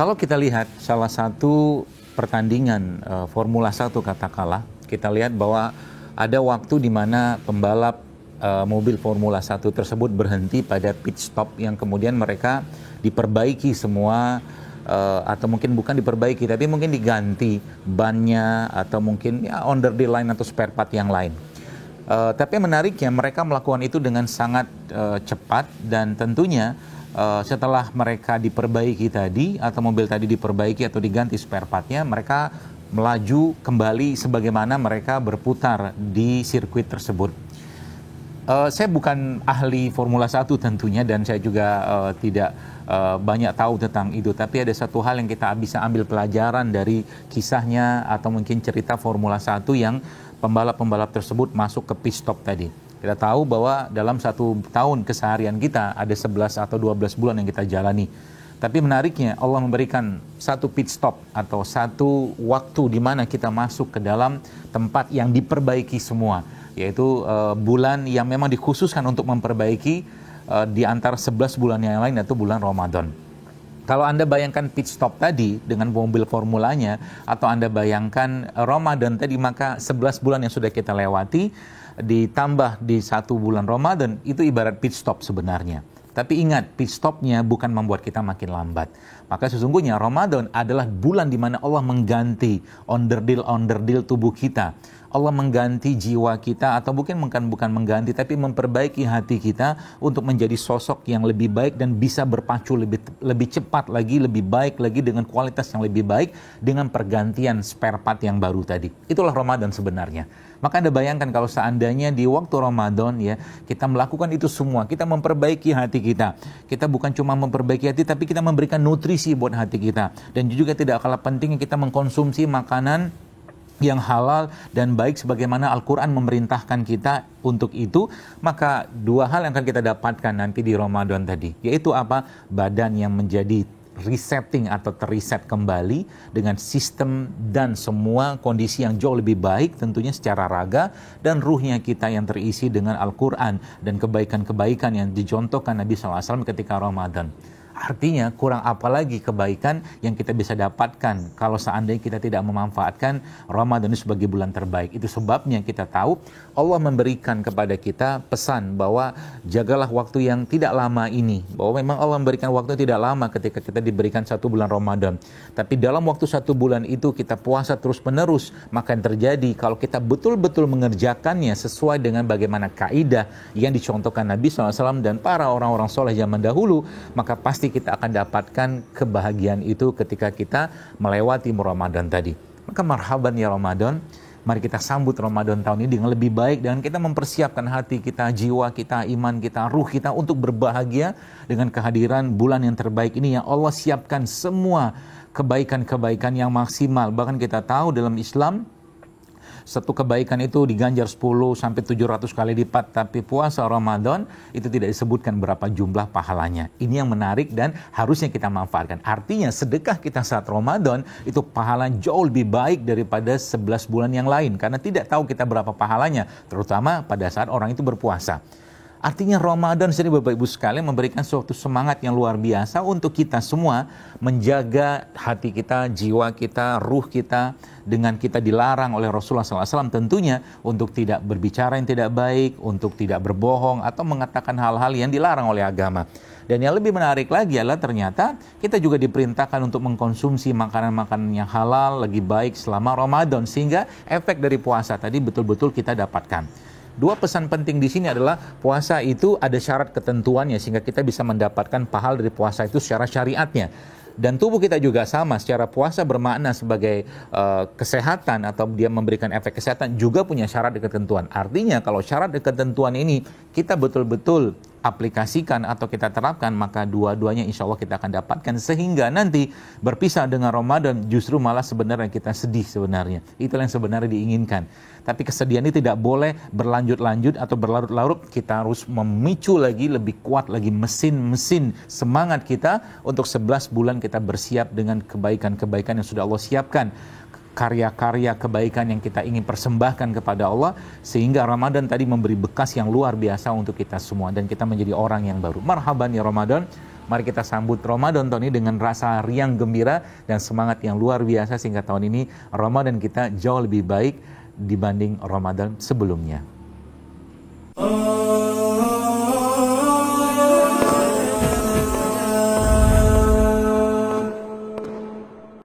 Kalau kita lihat salah satu pertandingan Formula 1 katakanlah, kita lihat bahwa ada waktu di mana pembalap mobil Formula 1 tersebut berhenti pada pit stop yang kemudian mereka diperbaiki semua, atau mungkin bukan diperbaiki tapi mungkin diganti bannya atau mungkin ya under the line atau spare part yang lain. Tapi menariknya mereka melakukan itu dengan sangat cepat, dan tentunya setelah mereka diperbaiki tadi atau mobil tadi diperbaiki atau diganti spare partnya, mereka melaju kembali sebagaimana mereka berputar di sirkuit tersebut. Saya bukan ahli Formula 1 tentunya, dan saya juga tidak banyak tahu tentang itu, tapi ada satu hal yang kita bisa ambil pelajaran dari kisahnya atau mungkin cerita Formula 1 yang pembalap-pembalap tersebut masuk ke pit stop tadi. Kita tahu bahwa dalam 1 tahun keseharian kita ada 11 atau 12 bulan yang kita jalani. Tapi menariknya Allah memberikan satu pit stop atau satu waktu di mana kita masuk ke dalam tempat yang diperbaiki semua, yaitu bulan yang memang dikhususkan untuk memperbaiki di antara 11 bulan yang lain, yaitu bulan Ramadan. Kalau Anda bayangkan pit stop tadi dengan mobil formulanya, atau Anda bayangkan Ramadan tadi, maka 11 bulan yang sudah kita lewati ditambah di 1 bulan Ramadan, itu ibarat pit stop sebenarnya. Tapi ingat, pit stopnya bukan membuat kita makin lambat. Maka sesungguhnya Ramadan adalah bulan di mana Allah mengganti onderdil tubuh kita. Allah mengganti jiwa kita, atau bukan mengganti, tapi memperbaiki hati kita untuk menjadi sosok yang lebih baik dan bisa berpacu lebih cepat lagi, lebih baik lagi, dengan kualitas yang lebih baik, dengan pergantian spare part yang baru tadi. Itulah Ramadan sebenarnya. Maka Anda bayangkan kalau seandainya di waktu Ramadan ya, kita melakukan itu semua, kita memperbaiki hati kita. Kita bukan cuma memperbaiki hati, tapi kita memberikan nutrisi buat hati kita. Dan juga tidak kalah pentingnya kita mengkonsumsi makanan yang halal dan baik sebagaimana Al-Quran memerintahkan kita untuk itu. Maka 2 hal yang akan kita dapatkan nanti di Ramadan tadi, yaitu apa? Badan yang menjadi resetting atau terreset kembali dengan sistem dan semua kondisi yang jauh lebih baik tentunya secara raga, dan ruhnya kita yang terisi dengan Al-Quran dan kebaikan-kebaikan yang dicontohkan Nabi SAW ketika Ramadan. Artinya kurang apa lagi kebaikan yang kita bisa dapatkan kalau seandainya kita tidak memanfaatkan Ramadan itu sebagai bulan terbaik. Itu sebabnya kita tahu Allah memberikan kepada kita pesan bahwa jagalah waktu yang tidak lama ini. Bahwa memang Allah memberikan waktu yang tidak lama ketika kita diberikan 1 bulan Ramadan. Tapi dalam waktu 1 bulan itu kita puasa terus menerus. Maka yang terjadi kalau kita betul-betul mengerjakannya sesuai dengan bagaimana kaidah yang dicontohkan Nabi SAW dan para orang-orang soleh zaman dahulu, maka pasti kita akan dapatkan kebahagiaan itu ketika kita melewati Ramadan tadi. Maka marhaban ya Ramadan, mari kita sambut Ramadan tahun ini dengan lebih baik, dan kita mempersiapkan hati kita, jiwa kita, iman kita, ruh kita untuk berbahagia dengan kehadiran bulan yang terbaik ini yang Allah siapkan semua kebaikan-kebaikan yang maksimal. Bahkan kita tahu dalam Islam satu kebaikan itu diganjar 10 sampai 700 kali lipat, tapi puasa Ramadan itu tidak disebutkan berapa jumlah pahalanya. Ini yang menarik dan harusnya kita manfaatkan. Artinya sedekah kita saat Ramadan itu pahala jauh lebih baik daripada 11 bulan yang lain, karena tidak tahu kita berapa pahalanya, terutama pada saat orang itu berpuasa. Artinya Ramadan sendiri Bapak Ibu sekalian memberikan suatu semangat yang luar biasa untuk kita semua menjaga hati kita, jiwa kita, ruh kita, dengan kita dilarang oleh Rasulullah SAW tentunya untuk tidak berbicara yang tidak baik, untuk tidak berbohong atau mengatakan hal-hal yang dilarang oleh agama. Dan yang lebih menarik lagi adalah ternyata kita juga diperintahkan untuk mengkonsumsi makanan-makanan yang halal, lagi baik selama Ramadan, sehingga efek dari puasa tadi betul-betul kita dapatkan. 2 pesan penting di sini adalah puasa itu ada syarat ketentuannya sehingga kita bisa mendapatkan pahala dari puasa itu secara syariatnya. Dan tubuh kita juga sama, secara puasa bermakna sebagai kesehatan atau dia memberikan efek kesehatan, juga punya syarat dan ketentuan. Artinya kalau syarat dan ketentuan ini kita betul-betul aplikasikan atau kita terapkan, maka dua-duanya insya Allah kita akan dapatkan, sehingga nanti berpisah dengan Ramadan justru malah sebenarnya kita sedih sebenarnya. Itulah yang sebenarnya diinginkan. Tapi kesedihan ini tidak boleh berlanjut-lanjut atau berlarut-larut. Kita harus memicu lagi, lebih kuat lagi mesin semangat kita untuk 11 bulan kita bersiap dengan kebaikan-kebaikan yang sudah Allah siapkan. Karya-karya kebaikan yang kita ingin persembahkan kepada Allah, sehingga Ramadan tadi memberi bekas yang luar biasa untuk kita semua dan kita menjadi orang yang baru. Marhaban ya Ramadan, Mari kita sambut Ramadan tahun ini dengan rasa riang gembira dan semangat yang luar biasa, sehingga tahun ini Ramadan kita jauh lebih baik dibanding Ramadan sebelumnya.